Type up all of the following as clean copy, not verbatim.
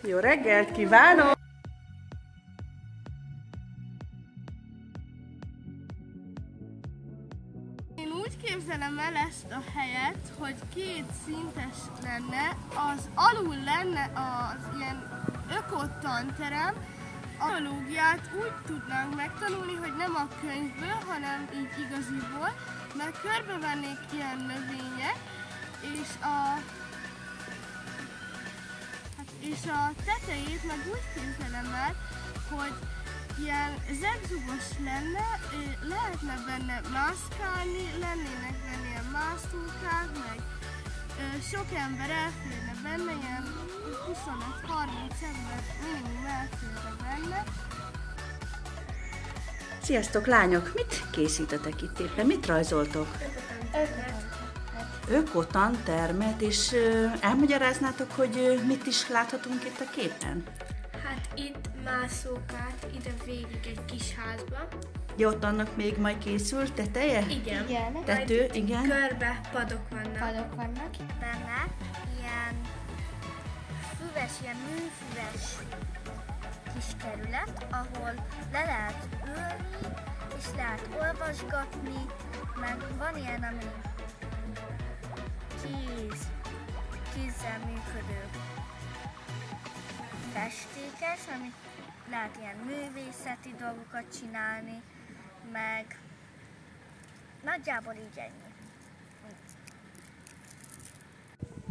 Jó reggelt kívánok! Én úgy képzelem el ezt a helyet, hogy két szintes lenne, az alul lenne az ilyen ökotanterem, a biológiát úgy tudnánk megtanulni, hogy nem a könyvből, hanem így igaziból, mert körbevennék ilyen növények, és a tetejét meg úgy képzelem el, hogy ilyen zegzugos lenne, lehetne benne mászkálni, lennének benne ilyen mászókák, meg sok ember elférne benne, ilyen 25-30 ember minimum elférne benne. Sziasztok lányok! Mit készítetek itt éppen? Mit rajzoltok? Ökotantermet, és elmagyaráznátok, hogy mit is láthatunk itt a képen? Hát itt mászókát, ide végig egy kis házba. Ja, ott annak még majd készül teteje? Igen. Tető, igen. Körbe padok vannak. Benne ilyen füves, ilyen műfüves kis kerület, ahol le lehet ülni, és lehet olvasgatni, meg van ilyen, ami kézzel működő festékes, amit lehet ilyen művészeti dolgokat csinálni, meg nagyjából így ennyi.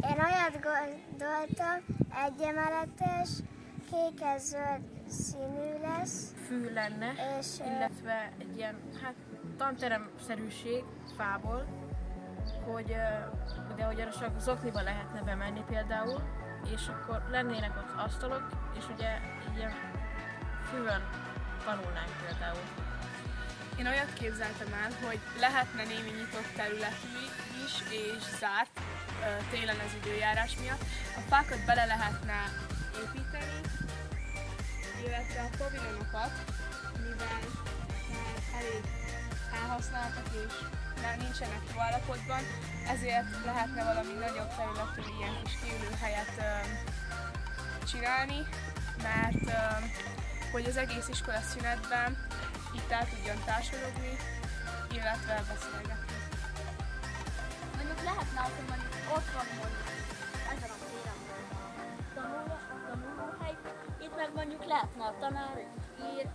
Én olyat gondoltam, egyemeletes, kékes-zöld színű lesz. Fű lenne, illetve egy ilyen tanteremszerűség fából, hogy arra csak zokniba lehetne bemenni például, és akkor lennének ott asztalok, és ugye ilyen fűön tanulnánk például. Én olyat képzeltem el, hogy lehetne némi nyitott területű is, és zárt télen az időjárás miatt. A fákat bele lehetne építeni, illetve a pavilonokat, mivel már elég elhasználtak és nincsenek jó állapotban, ezért lehetne valami nagyobb területű ilyen kis kiülőhelyet csinálni, mert hogy az egész iskola szünetben itt el tudjon társalogni, illetve beszélgetni. Mondjuk lehetne, hogy mondjuk ott van mondjuk ezen a téren tanulóhely, itt meg mondjuk lehetne a tanár ír,